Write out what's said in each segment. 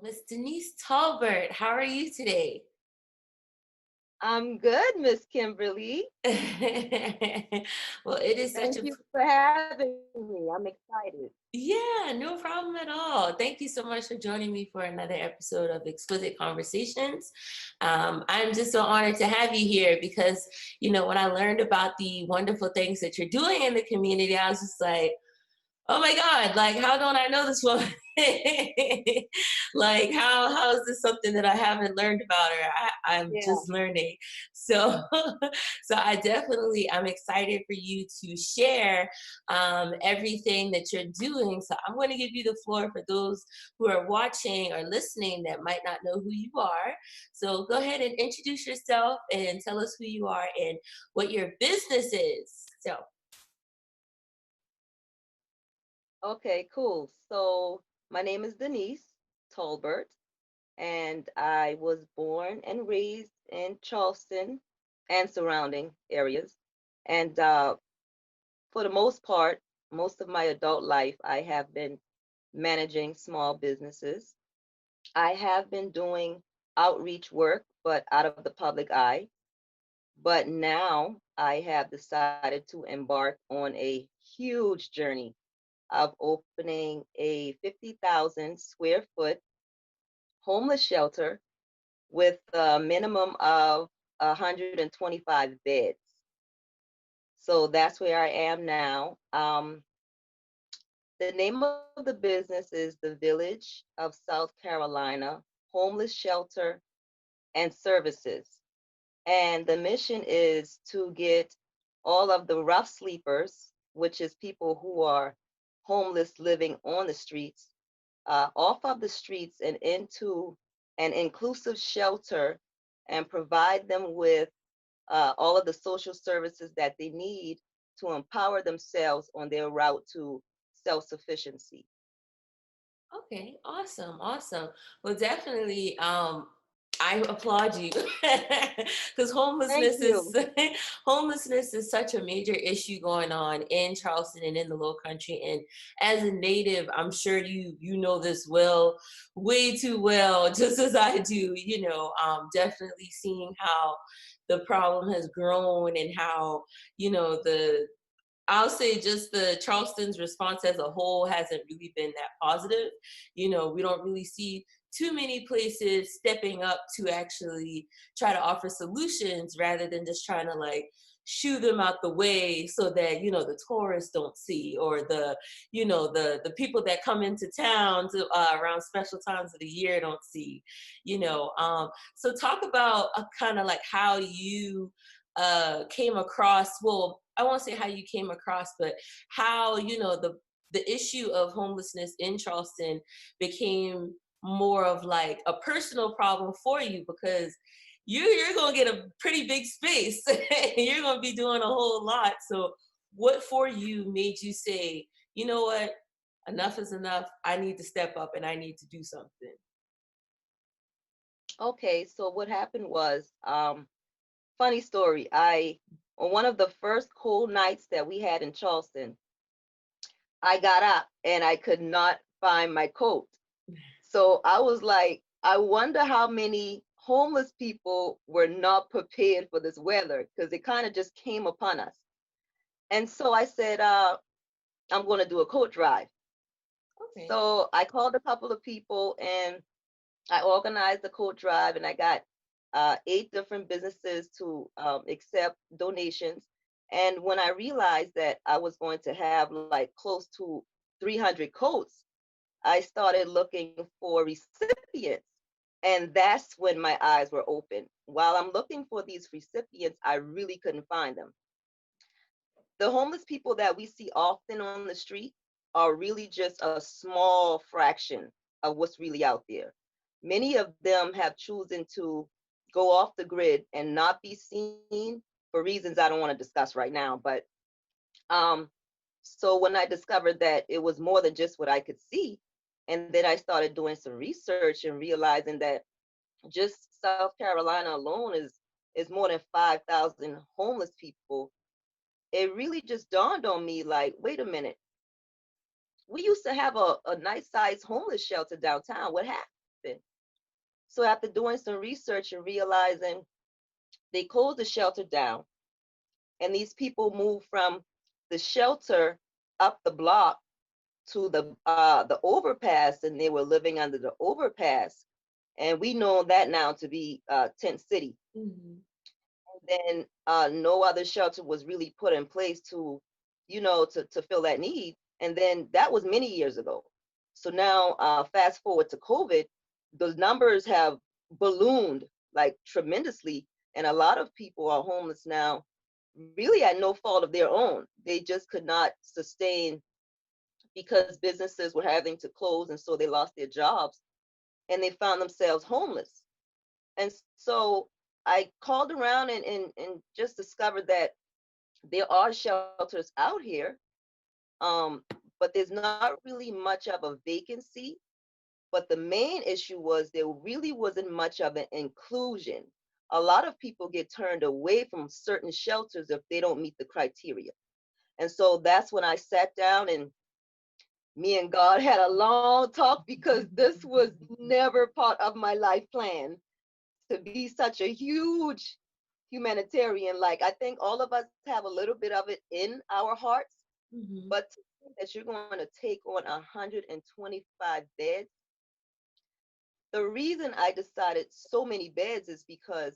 Miss Denise Tolbert, how are you today? I'm good, Miss Kimberly. Well, it is such Thank a you for having me. I'm excited. yeah, no problem at all. Thank you so much for joining me for another episode of Exquisite Conversations. I'm just so honored to have you here because, when I learned about the wonderful things that you're doing in the community, I was just like, oh my God, like how don't I know this woman? Like how is this something that I haven't learned about her? I'm Yeah. just learning. So so I'm excited for you to share everything that you're doing. So I'm going to give you the floor for those who are watching or listening that might not know who you are. So go ahead and introduce yourself and tell us who you are and what your business is. So Okay, cool. So my name is Denise Tolbert, and I was born and raised in Charleston and surrounding areas. And for the most part, most of my adult life, I have been managing small businesses. I have been doing outreach work, but out of the public eye. But now I have decided to embark on a huge journey of opening a 50,000 square foot homeless shelter with a minimum of 125 beds. So that's where I am now. The name of the business is the Village of South Carolina Homeless Shelter and Services. And the mission is to get all of the rough sleepers, which is people who are homeless living on the streets, off of the streets and into an inclusive shelter and provide them with all of the social services that they need to empower themselves on their route to self sufficiency. okay, awesome, awesome. Well, definitely, I applaud you because Thank homelessness is you. homelessness is such a major issue going on in Charleston and in the Low Country. And as a native, I'm sure you know this well, way too well, just as I do. Definitely seeing how the problem has grown and how the I'll say just the Charleston's response as a whole hasn't really been that positive. We don't really see too many places stepping up to actually try to offer solutions rather than just trying to like shoo them out the way so that the tourists don't see or the people that come into town to around special times of the year don't see. So talk about kind of like how you came across, well, I won't say how you came across, but how the issue of homelessness in Charleston became more of like a personal problem for you because you're gonna get a pretty big space. You're gonna be doing a whole lot. So what for you made you say, you know what, enough is enough, I need to step up and I need to do something? Okay, so what happened was, funny story. On one of the first cold nights that we had in Charleston, I got up and I could not find my coat. So I was like, I wonder how many homeless people were not prepared for this weather because it kind of just came upon us. And so I said, I'm going to do a coat drive. Okay. So I called a couple of people and I organized the coat drive and I got 8 different businesses to accept donations. And when I realized that I was going to have like close to 300 coats, I started looking for recipients. And that's when my eyes were open. While I'm looking for these recipients, I really couldn't find them. The homeless people that we see often on the street are really just a small fraction of what's really out there. Many of them have chosen to go off the grid and not be seen for reasons I don't want to discuss right now. But um, so when I discovered that it was more than just what I could see, and then I started doing some research and realizing that just South Carolina alone is more than 5,000 homeless people. It really just dawned on me like, wait a minute, we used to have a nice sized homeless shelter downtown. What happened? happen. So after doing some research and realizing they closed the shelter down, and these people moved from the shelter up the block to the overpass, and they were living under the overpass. And we know that now to be tent city. Mm-hmm. Then no other shelter was really put in place to, to fill that need. And then that was many years ago. So now, fast forward to COVID, those numbers have ballooned like tremendously, and a lot of people are homeless now, really at no fault of their own. They just could not sustain because businesses were having to close, and so they lost their jobs, and they found themselves homeless. And so I called around and just discovered that there are shelters out here, um, but there's not really much of a vacancy. But the main issue was there really wasn't much of an inclusion. A lot of people get turned away from certain shelters if they don't meet the criteria. And so that's when I sat down, and me and God had a long talk, because this was never part of my life plan to be such a huge humanitarian. Like, I think all of us have a little bit of it in our hearts, Mm-hmm. but to think that you're going to take on 125 beds. The reason I decided so many beds is because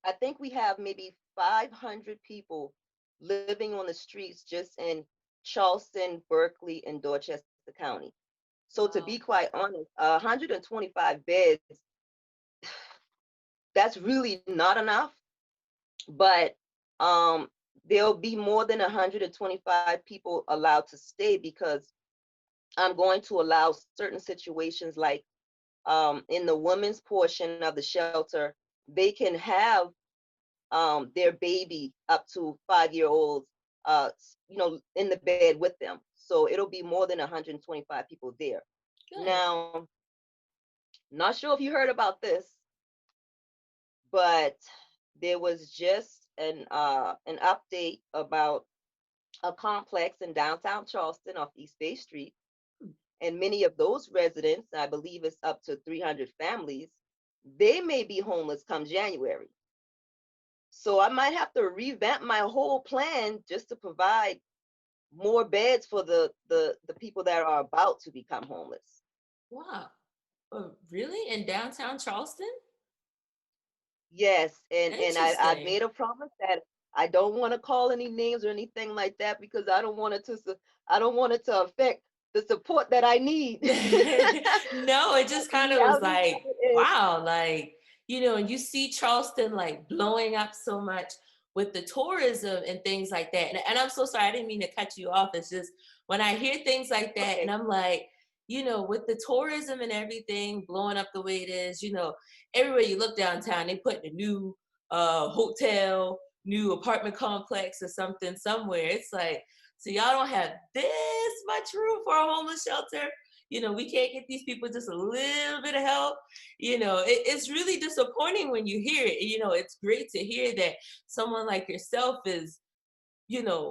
I think we have maybe 500 people living on the streets just in Charleston, Berkeley, and Dorchester County. So to be Wow. quite honest, 125 beds, that's really not enough. But there'll be more than 125 people allowed to stay, because I'm going to allow certain situations, like in the women's portion of the shelter, they can have their baby up to 5-year-olds, in the bed with them. So it'll be more than 125 people there. Good. Now, not sure if you heard about this, but there was just an update about a complex in downtown Charleston off East Bay Street, and many of those residents, I believe it's up to 300 families, they may be homeless come January. So I might have to revamp my whole plan just to provide more beds for the people that are about to become homeless. Wow. Oh, really? In downtown Charleston? Yes, and I've Interesting. made a promise that I don't want to call any names or anything like that, because I don't want it to I don't want it to affect the support that I need. No, it But just the kind of was reality of like, it is, wow, like, and you see Charleston like blowing up so much with the tourism and things like that. And I'm so sorry, I didn't mean to cut you off. It's just when I hear things like that, and okay, I'm like, with the tourism and everything blowing up the way it is, everywhere you look downtown, they put a new hotel, new apartment complex or something somewhere. It's like, so y'all don't have this much room for a homeless shelter. We can't get these people just a little bit of help. It's really disappointing when you hear it. It's great to hear that someone like yourself is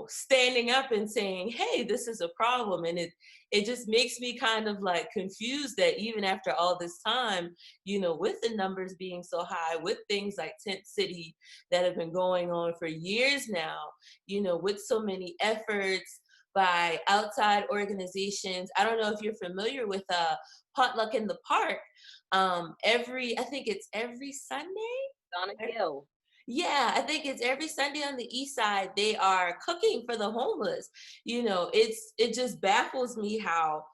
standing up and saying, hey, this is a problem. And it just makes me kind of like confused that even after all this time, with the numbers being so high, with things like Tent City that have been going on for years now, with so many efforts by outside organizations. I don't know if you're familiar with Potluck in the Park. I think it's every Sunday. Donna Gill. Yeah, I think it's every Sunday on the east side they are cooking for the homeless. It just baffles me how,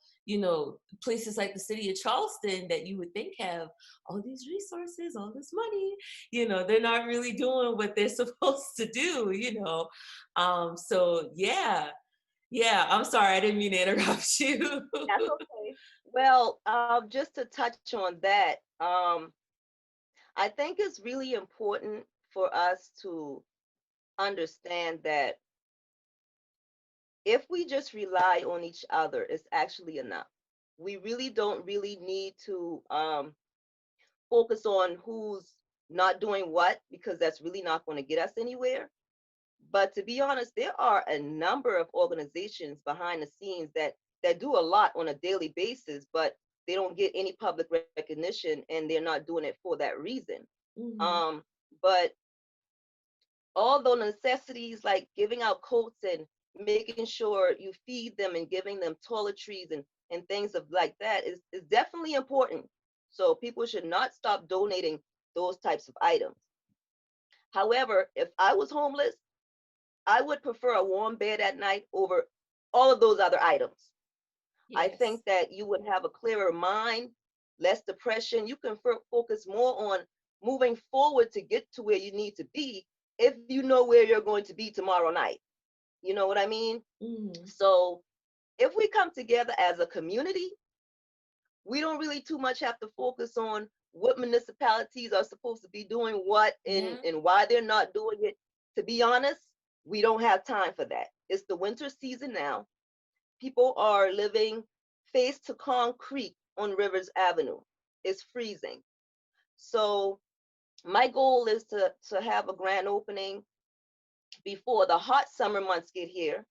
places like the city of Charleston that you would think have all these resources, all this money, they're not really doing what they're supposed to do. So yeah. Yeah, I'm sorry, I didn't mean to interrupt you. That's okay. Well, just to touch on that, I think it's really important for us to understand that if we just rely on each other, it's actually enough. We really don't really need to focus on who's not doing what, because that's really not going to get us anywhere. But to be honest, there are a number of organizations behind the scenes that do a lot on a daily basis, but they don't get any public recognition, and they're not doing it for that reason. Mhm. But all those necessities like giving out coats and making sure you feed them and giving them toiletries and things of like that is definitely important. So people should not stop donating those types of items. However, if I was homeless, I would prefer a warm bed at night over all of those other items. I Yes. think that you would have a clearer mind, less depression. You can focus more on moving forward to get to where you need to be if you know where you're going to be tomorrow night. You know what I mean? Mhm. So if we come together as a community, we don't really too much have to focus on what municipalities are supposed to be doing what Yeah. and why they're not doing it. To be honest, we don't have time for that. It's the winter season now. People are living face to concrete on Rivers Avenue. It's freezing. So my goal is to have a grand opening before the hot summer months get here,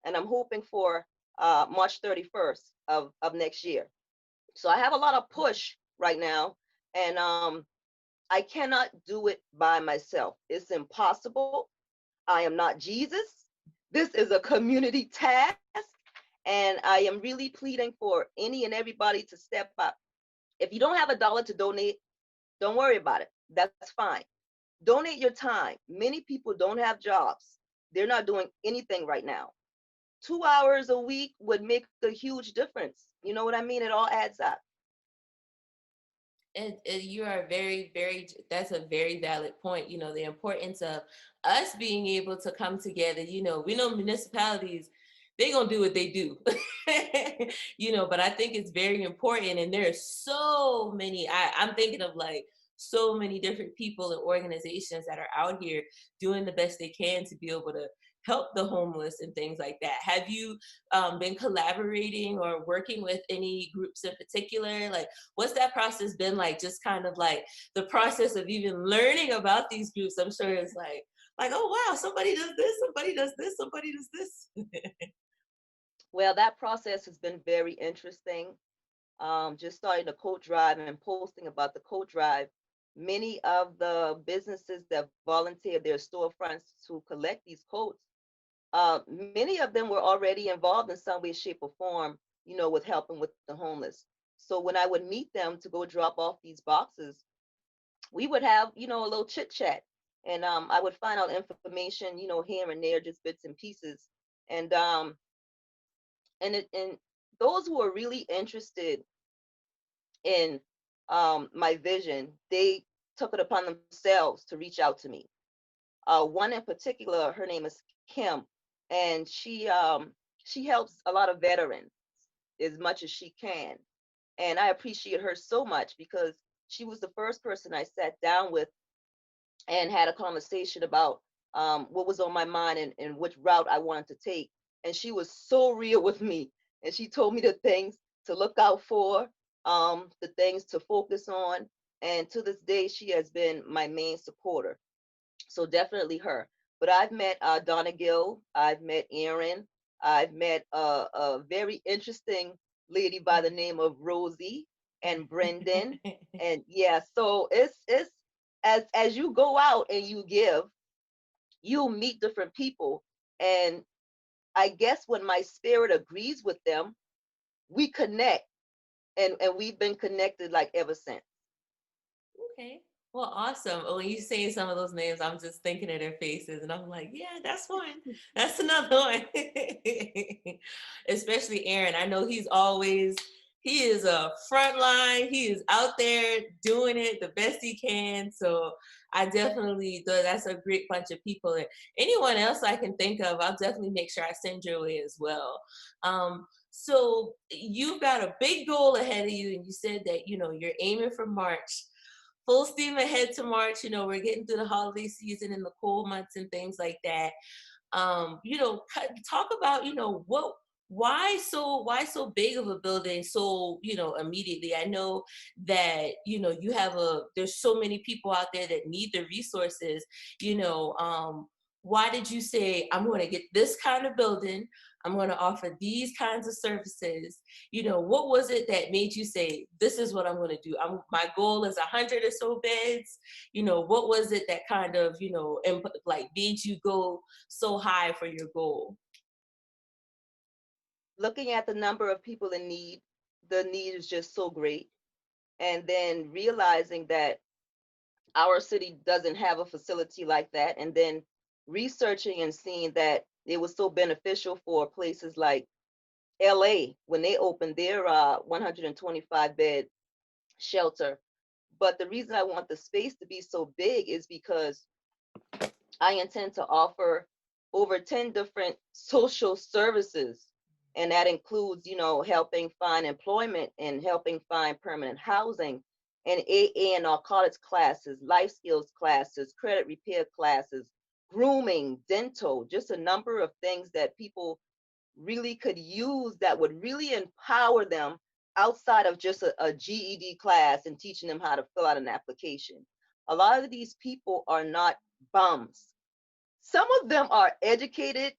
and I'm hoping for March 31st of next year. So I have a lot of push right now, and I cannot do it by myself. It's impossible. I am not Jesus. This is a community task, and I am really pleading for any and everybody to step up. If you don't have a dollar to donate, don't worry about it. That's fine. Donate your time. Many people don't have jobs. They're not doing anything right now. 2 hours a week would make a huge difference. You know what I mean? It all adds up. And you are that's a very valid point. The importance of us being able to come together. We know municipalities, they gonna do what they do. But I think it's very important, and there are so many. I'm thinking of like so many different people and organizations that are out here doing the best they can to be able to help the homeless and things like that. Have you been collaborating or working with any groups in particular? Like, what's that process been like? Just kind of like the process of even learning about these groups. I'm sure it's like, oh wow, somebody does this, somebody does this, somebody does this. Well, that process has been very interesting. Just starting a coat drive and posting about the coat drive. Many of the businesses that volunteered their storefronts to collect these coats, many of them were already involved in some way, shape, or form, with helping with the homeless. So when I would meet them to go drop off these boxes, we would have, a little chit chat. And I would find out information, here and there, just bits and pieces. And and those who are really interested in my vision, they took it upon themselves to reach out to me. One in particular, her name is Kim, and she helps a lot of veterans as much as she can. And I appreciate her so much because she was the first person I sat down with and had a conversation about what was on my mind and which route I wanted to take. And she was so real with me. And she told me the things to look out for, the things to focus on. And to this day, she has been my main supporter. So definitely her. But I've met Donna Gill, I've met Erin, I've met a very interesting lady by the name of Rosie and Brendan. And yeah, so it's as you go out and you give, you'll meet different people. And I guess when my spirit agrees with them, we connect, and we've been connected like ever since. Okay. Well, awesome. When you say some of those names, I'm just thinking of their faces, and I'm like, yeah, that's one. That's another one. Especially Aaron. I know he is a front line. He is out there doing it the best he can. So that's a great bunch of people. And anyone else I can think of, I'll definitely make sure I send your way as well. So you've got a big goal ahead of you, and you said that, you're aiming for March, full steam ahead to March. We're getting through the holiday season and the cold months and things like that. Talk about, why so big of a building so, immediately. I know that, there's so many people out there that need the resources, you know, um, why did you say, I'm going to get this kind of building? I'm going to offer these kinds of services. What was it that made you say, this is what I'm going to do? My goal is 100 or so beds. What was it that kind of, like made you go so high for your goal? Looking at the number of people in need, the need is just so great. And then realizing that our city doesn't have a facility like that. And then researching and seeing that it was so beneficial for places like LA when they opened their 125-bed shelter. But the reason I want the space to be so big is because I intend to offer over 10 different social services. And that includes, helping find employment and helping find permanent housing and AA and narcotics classes, life skills classes, credit repair classes, grooming, dental, just a number of things that people really could use that would really empower them outside of just a GED class and teaching them how to fill out an application. A lot of these people are not bums. Some of them are educated.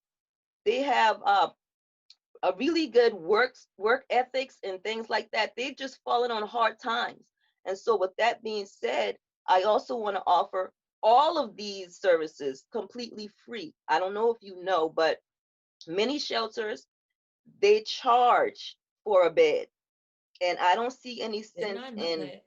They have a really good work ethics and things like that. They've just fallen on hard times. And so with that being said, I also want to offer all of these services completely free. I don't know if you know, but many shelters, they charge for a bed. And I don't see any Did sense not know in, that.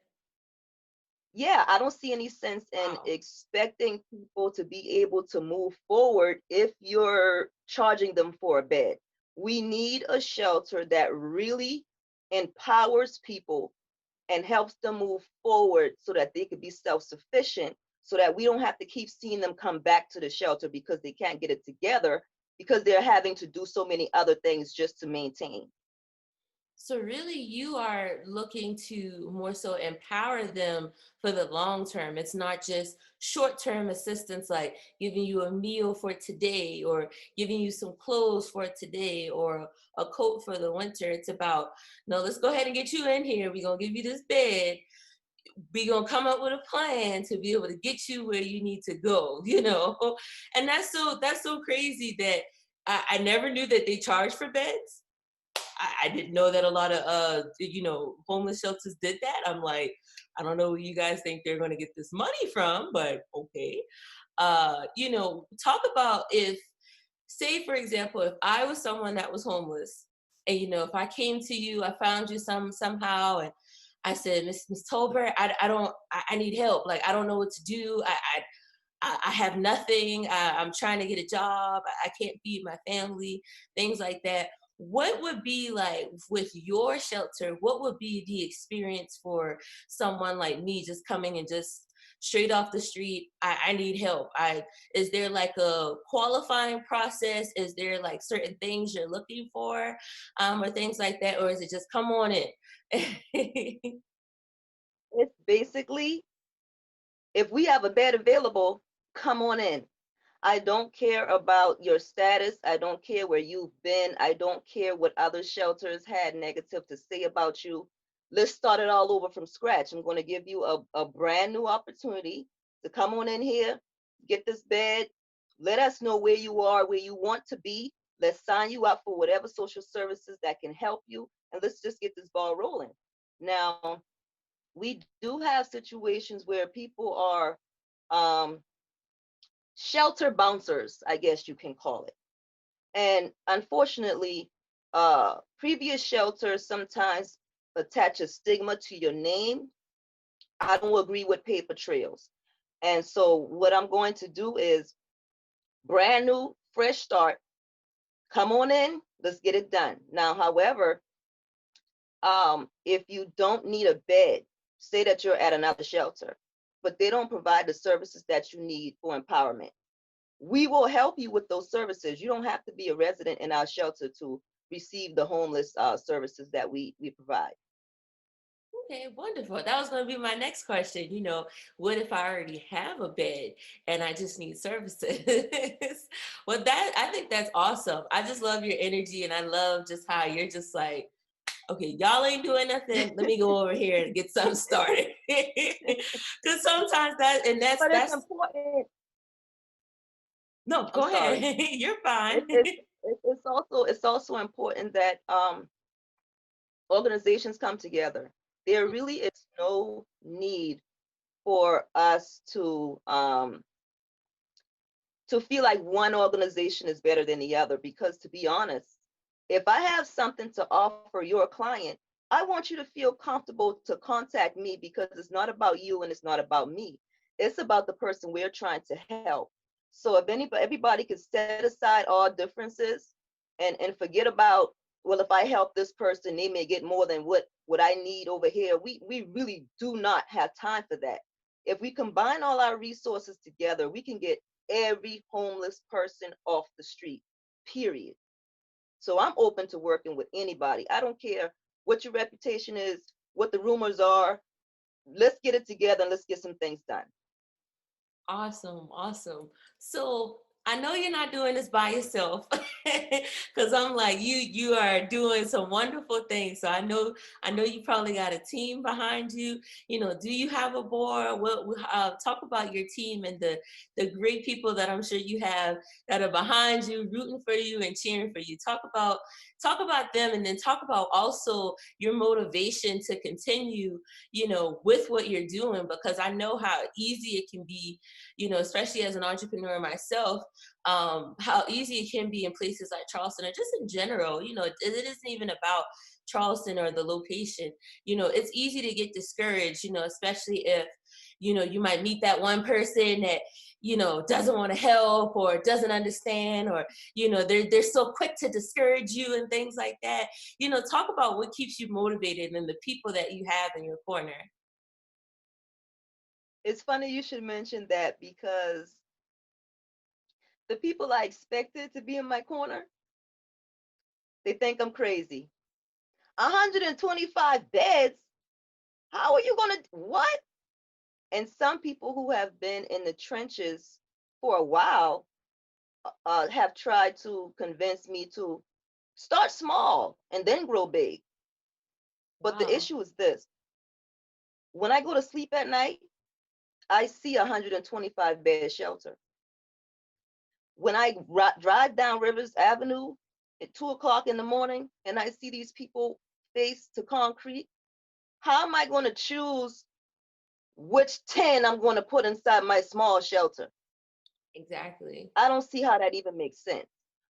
yeah, I don't see any sense in Wow. expecting people to be able to move forward if you're charging them for a bed. We need a shelter that really empowers people and helps them move forward so that they could be self-sufficient, so that we don't have to keep seeing them come back to the shelter because they can't get it together because they're having to do so many other things just to maintain. So really you are looking to more so empower them for the long term. It's not just short-term assistance like giving you a meal for today or giving you some clothes for today or a coat for the winter. It's about, no, let's go ahead and get you in here. We're going to give you this bed. We're going to come up with a plan to be able to get you where you need to go, And that's so crazy that I never knew that they charge for beds. I didn't know that a lot of homeless shelters did that. I'm like, I don't know where you guys think they're going to get this money from, but okay. Talk about, if, say for example, if I was someone that was homeless, and if I came to you, I found you somehow, and I said, Miss Tolbert, I need help. Like, I don't know what to do. I have nothing. I'm trying to get a job. I can't feed my family, things like that. What would be like with your shelter? What would be the experience for someone like me just coming and just straight off the street? I need help. Is there like a qualifying process? Is there like certain things you're looking for, or things like that, or is it just come on in? It's basically, if we have a bed available, come on in. I don't care about your status. I don't care where you've been. I don't care what other shelters had negative to say about you. Let's start it all over from scratch. I'm going to give you a brand new opportunity to come on in here, get this bed. Let us know where you are, where you want to be. Let's sign you up for whatever social services that can help you. And let's just get this ball rolling. Now, we do have situations where people are um, shelter bouncers, I guess you can call it. And unfortunately, previous shelters sometimes attach a stigma to your name. I don't agree with paper trails. And so what I'm going to do is brand new, fresh start. Come on in, let's get it done. Now, however, if you don't need a bed, say that you're at another shelter, but they don't provide the services that you need for empowerment. We will help you with those services. You don't have to be a resident in our shelter to receive the homeless services that we provide. Okay, wonderful. That was going to be my next question. What if I already have a bed and I just need services? Well, I think that's awesome. I just love your energy, and I love just how you're just like, okay, y'all ain't doing nothing. Let me go over here and get something started. Because sometimes that, and that's But it's that's important. No, I'm go sorry. ahead. You're fine. It, it's it's also important that organizations come together. There really is no need for us to feel like one organization is better than the other, because to be honest, if I have something to offer your client, I want you to feel comfortable to contact me, because it's not about you and it's not about me. It's about the person we're trying to help. So if anybody everybody could set aside all differences and forget about, well, if I help this person, they may get more than what I need over here. We really do not have time for that. If we combine all our resources together, we can get every homeless person off the street, period. So I'm open to working with anybody. I don't care what your reputation is, what the rumors are. Let's get it together and let's get some things done. Awesome, awesome. So I know you're not doing this by yourself, because I'm like you are doing some wonderful things. So I know you probably got a team behind you. Do you have a board? Talk about your team and the great people that I'm sure you have that are behind you, rooting for you and cheering for you. Talk about them, and then talk about also your motivation to continue, with what you're doing, because I know how easy it can be, especially as an entrepreneur myself, how easy it can be in places like Charleston, or just in general. It isn't even about Charleston or the location. It's easy to get discouraged, especially if, you might meet that one person that, doesn't want to help or doesn't understand, or, they're so quick to discourage you and things like that. Talk about what keeps you motivated and the people that you have in your corner. It's funny you should mention that, because the people I expected to be in my corner, they think I'm crazy. 125 beds? How are you going to, what? And some people who have been in the trenches for a while have tried to convince me to start small and then grow big. But the Wow. issue is this: when I go to sleep at night, I see a 125 bed shelter. When I drive down Rivers Avenue at 2 o'clock in the morning and I see these people face to concrete, how am I going to choose which 10 I'm going to put inside my small shelter? Exactly. I don't see how that even makes sense.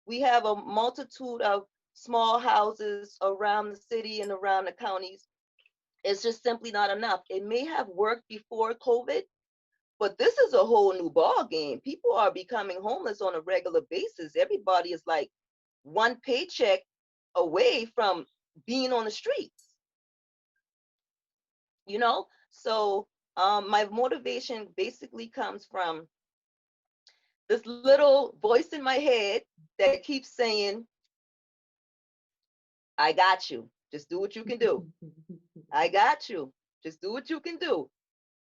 We have a multitude of small houses around the city and around the counties. It's just simply not enough. It may have worked before COVID, but this is a whole new ball game. People are becoming homeless on a regular basis. Everybody is like one paycheck away from being on the streets, you know? So my motivation basically comes from this little voice in my head that keeps saying, I got you. Just do what you can do. I got you. Just do what you can do.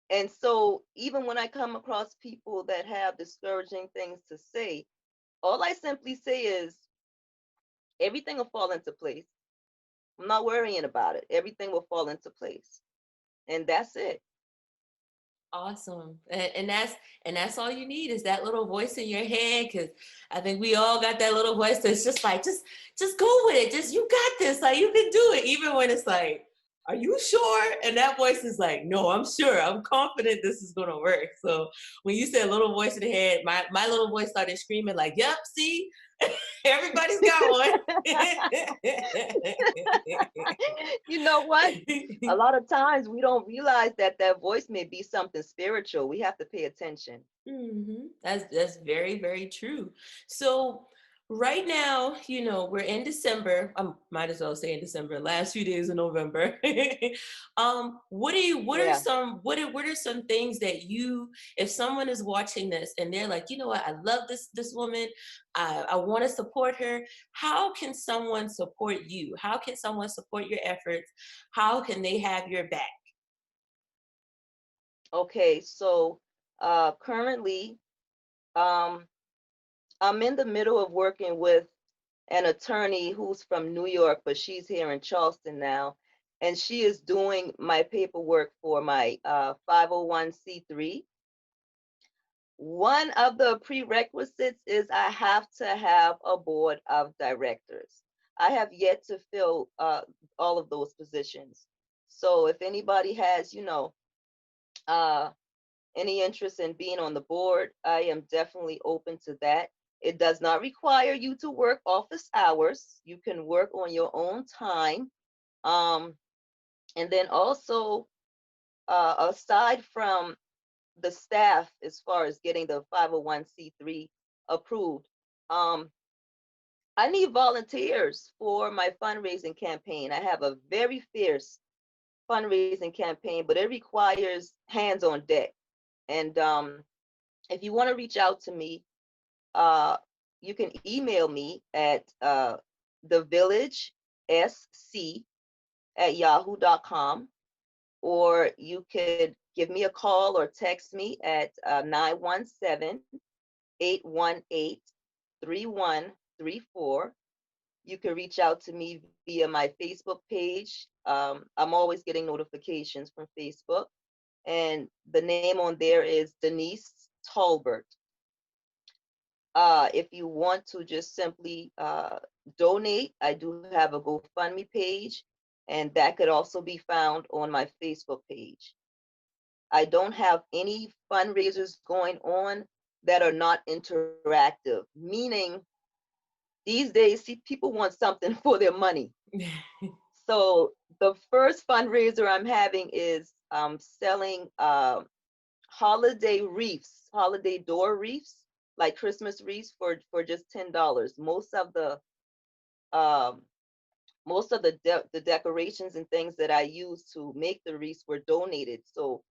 And so even when I come across people that have discouraging things to say, all I simply say is everything will fall into place. I'm not worrying about it. Everything will fall into place. And that's it. Awesome. And that's all you need is that little voice in your head, because I think we all got that little voice that's just like, just go with it. Just, you got this. Like, you can do it. Even when it's like, are you sure? And that voice is like, no, I'm sure. I'm confident this is gonna work. So when you said little voice in the head, my little voice started screaming like, yep, see, everybody's got one. You know what? A lot of times we don't realize that that voice may be something spiritual. We have to pay attention. That's very, very true. So right now, we're in December. I might as well say in December, last few days of November. Yeah. What are some things that if someone is watching this and they're like, you know what, I love this woman, I want to support her. How can someone support you? How can someone support your efforts? How can they have your back? Okay. So currently, um, I'm in the middle of working with an attorney who's from New York, but she's here in Charleston now. And she is doing my paperwork for my 501c3. One of the prerequisites is I have to have a board of directors. I have yet to fill all of those positions. So if anybody has, uh, any interest in being on the board, I am definitely open to that. It does not require you to work office hours. You can work on your own time. Um, and then also, aside from the staff, as far as getting the 501c3 approved, um, I need volunteers for my fundraising campaign. I have a very fierce fundraising campaign, but it requires hands on deck. And if you want to reach out to me, uh, you can email me at thevillagesc@yahoo.com, or you could give me a call or text me at 917-818-3134. You can reach out to me via my Facebook page. I'm always getting notifications from Facebook, and the name on there is Denise Tolbert. If you want to just simply donate, I do have a GoFundMe page, and that could also be found on my Facebook page. I don't have any fundraisers going on that are not interactive, meaning these days, see, people want something for their money. So the first fundraiser I'm having is selling holiday wreaths, holiday door wreaths, like Christmas wreaths for just $10. Um, Most of the decorations and things that I used to make the wreaths were donated. So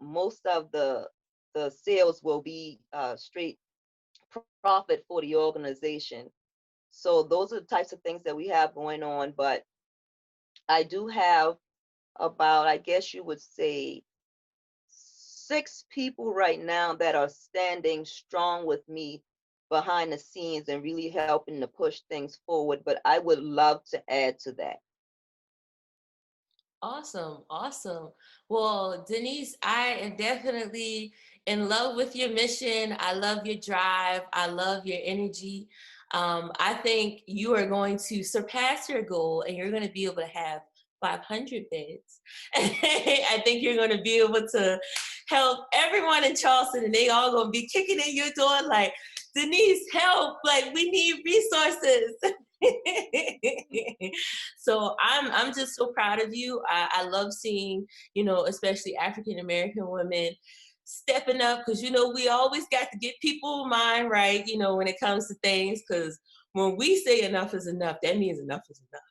most of the sales will be straight profit for the organization. So those are the types of things that we have going on. But I do have about, I guess you would say, 6 people right now that are standing strong with me behind the scenes and really helping to push things forward. But I would love to add to that. Awesome, awesome. Well, Denise, I am definitely in love with your mission. I love your drive. I love your energy. I think you are going to surpass your goal and you're going to be able to have 500 beds. I think you're going to be able to help everyone in Charleston and they all going to be kicking in your door like, Denise, help, like we need resources. So I'm just so proud of you. I love seeing, especially African American women stepping up because we always got to get people mind right, when it comes to things. Because when we say enough is enough, that means enough is enough.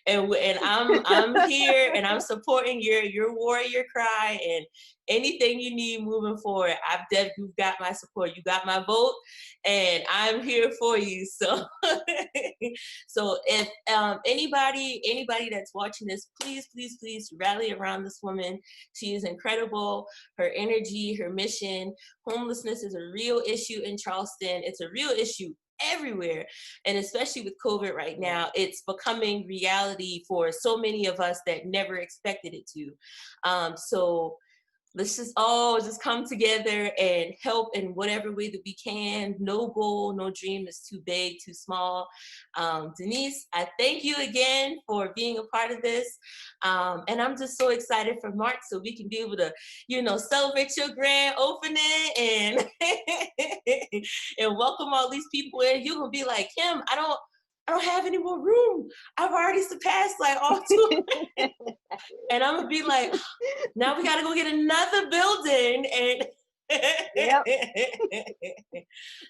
and I'm here and I'm supporting your warrior cry and anything you need moving forward. You've got my support. You got my vote, and I'm here for you. So, so if anybody that's watching this, please, please, please rally around this woman. She is incredible. Her energy, her mission. Homelessness is a real issue in Charleston. It's a real issue everywhere, and especially with COVID right now, it's becoming reality for so many of us that never expected it to. So let's just all just come together and help in whatever way that we can. No goal, no dream is too big, too small. Denise, I thank you again for being a part of this. And I'm just so excited for March so we can be able to, celebrate your grand opening and and welcome all these people in. You're gonna be like, Kim, I don't have any more room. I've already surpassed like all two. And I'm gonna be like, now we gotta go get another building. And Yep.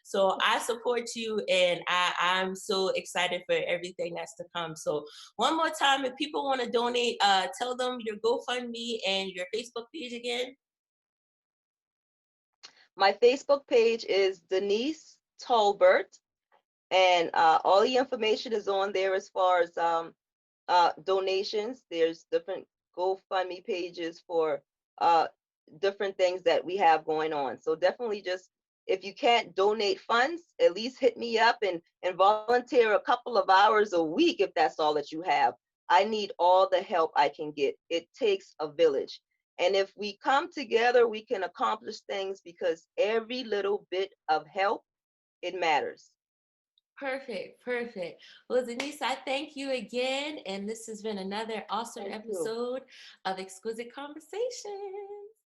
so I support you and I'm so excited for everything that's to come. So one more time, if people want to donate, tell them your GoFundMe and your Facebook page again. My Facebook page is Denise Tolbert, and all the information is on there as far as donations. There's different GoFundMe pages for uh, different things that we have going on. So definitely just, if you can't donate funds, at least hit me up and volunteer a couple of hours a week if that's all that you have. I need all the help I can get. It takes a village. And if we come together, we can accomplish things because every little bit of help, it matters. Perfect, perfect. Well, Denise, I thank you again. And this has been another awesome Thank you. episode of Exquisite Conversations.